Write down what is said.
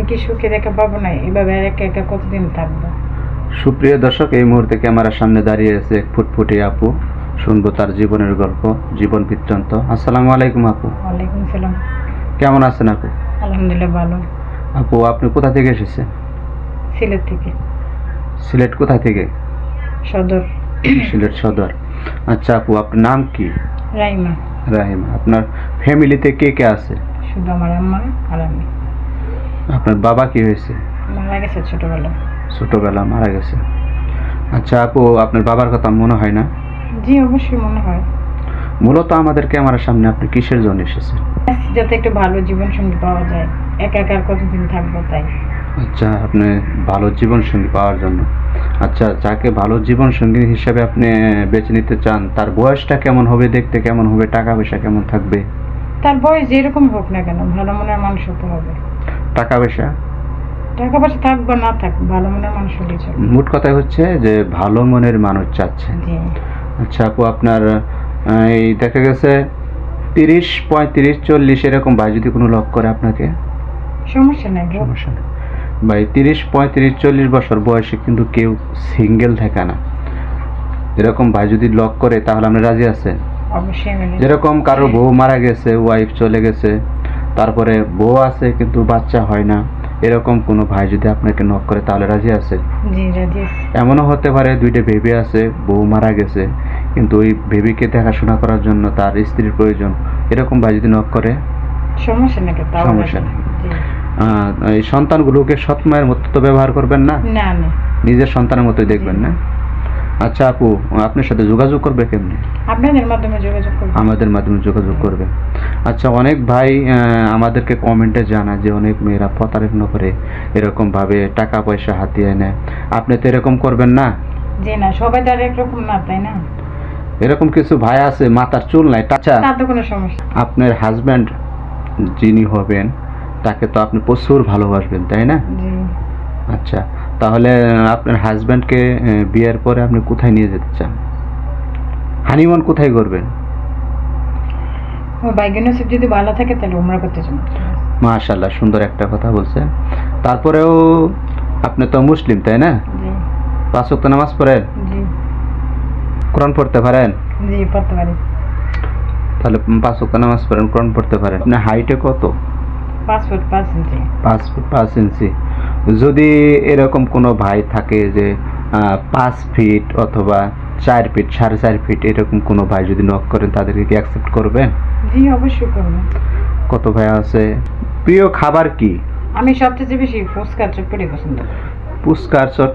আমি কি সুখে দেখা পাবো না? এভাবে একা একা কতদিন থাকবো? সুপ্রিয় দর্শক, এই মুহূর্তে ক্যামেরার সামনে দাঁড়িয়ে আছে এক ফুটফুটে আপু। শুনবো তার জীবনের গল্প, জীবন বৃত্তান্ত। আসসালামু আলাইকুম আপু। ওয়ালাইকুম সালাম। কেমন আছেন আপু? আলহামদুলিল্লাহ ভালো। আপু, আপনি কোথা থেকে এসেছেন? সিলেট থেকে। সিলেট কোথা থেকে? সদর। সিলেট সদর। আচ্ছা আপু, আপনার নাম কি? রাইমা। রাহিমা। আপনার ফ্যামিলিতে কে কে আছে? শুধু আমার আম্মা আর আমি। আপনার বাবা কি হয়েছে? মারা গেছে ছোটবেলা। ছোটবেলা মারা গেছে। আচ্ছা আপু, আপনার বাবার কথা মনে হয় না? জি অবশ্যই মনে হয়। মূলত আমাদের ক্যামেরার সামনে আপনি কিসের জন্য এসেছেন? যাতে একটু ভালো জীবন সঙ্গী পাওয়া যায়, একা একা আর কতদিন থাকবো তাই। আচ্ছা, আপনি ভালো জীবন সঙ্গী পাওয়ার জন্য। আচ্ছা, যাকে ভালো জীবন সঙ্গী হিসেবে আপনি বেছে নিতে চান, তার বয়সটা কেমন হবে, দেখতে কেমন হবে, টাকা পয়সা কেমন থাকবে? তার বয়স যেরকম হোক না কেন, ভালো মনের মানুষ হতে হবে। টাকা পয়সা? টাকা পয়সা থাক বা না থাক, ভালো মনের মানুষ হলেই চলবে। মোট কথা হচ্ছে যে ভালো মনের মানুষ চাচ্ছেন। জি। আচ্ছা আপু, আপনার এই দেখা গেছে 30, 35, 40 এরকম ভাই যদি কোনো লক করে আপনাকে? সমস্যা নাই গো। সমস্যা নেই ভাই। 30, 35, 40 বছর বয়সে কিন্তু কেউ সিঙ্গেল থাকে না। এরকম ভাই যদি লক করে তাহলে আপনি রাজি আছেন? অবশ্যই মেনে নেব। যেরকম কারো বউ মারা গেছে, ওয়াইফ চলে গেছে, তারপরে বউ আছে কিন্তু বাচ্চা হয় না, এরকম কোনো ভাই যদি আপনাকে নক করে তাহলে রাজি আছে? জি রাজি আছি। এমনও হতে পারে দুইটা বেবি আছে, বউ মারা গেছে, কিন্তু ওই বেবিকে দেখাশোনা করার জন্য তার স্ত্রীর প্রয়োজন, এরকম ভাই যদি নক করে? সমস্যা নাকি? তাও সমস্যা রাজি। নেই। জি। এই সন্তানগুলোকে সৎ মায়ের মতো তো ব্যবহার করবেন না, না না। নিজের সন্তানের মতোই দেখবেন না? আচ্ছা আপু, আপনার সাথে যোগাযোগ করবে কেমনি? আপনাদের মাধ্যমে যোগাযোগ করব। আমাদের মাধ্যমে যোগাযোগ করবে। আচ্ছা, অনেক ভাই আমাদেরকে কমেন্টে জানায় যে অনেক মেয়েরা প্রতারণা করে, এরকম ভাবে টাকা পয়সা হাতিয়ে নেয়। আপনি তো এরকম করবেন না? জি না, সবাই তো আর একরকম না, তাই না? এরকম কিছু ভাই আছে মাথার চুল নাই। আচ্ছা, তাতে কোনো সমস্যা। আপনার হাজব্যান্ড যিনি হবেন তাকে তো আপনি প্রচুর ভালোবাসবেন, তাই না? জি। আচ্ছা, তাহলে আপনার হাজব্যান্ডকে বিয়ের পরে আপনি কোথায় নিয়ে যেতে চান? হানিমুন কোথায় করবেন? ও ভাগ্য নসিব যদি ভালো থাকে তাহলে উমরা করতে চান। মাশাআল্লাহ, সুন্দর একটা কথা বলছেন। তারপরেও আপনি তো মুসলিম, তাই না? জি। 5 ওয়াক্ত নামাজ পড়েন? জি। কোরআন পড়তে পারেন? জি পড়তে পারি। তাহলে 5 ওয়াক্ত নামাজ পড়েন, কোরআন পড়তে পারেন। আপনার হাইটে কত? 5 ফুট 5 ইঞ্চি। 5 ফুট 5 ইঞ্চি। যদি এরকম কোনো ভাই থাকে যে 5 ফিট অথবা 4 ফিট, 4.5 ফিট, এরকম কোনো ভাই যদি নক করেন তাদেরকে কি অ্যাকসেপ্ট করবেন? জি অবশ্যই করব। কত ভাই আছে? প্রিয় খাবার কি? আমি সবচেয়ে বেশি ফুচকা চটপটি পছন্দ করি। ফুচকা আর চট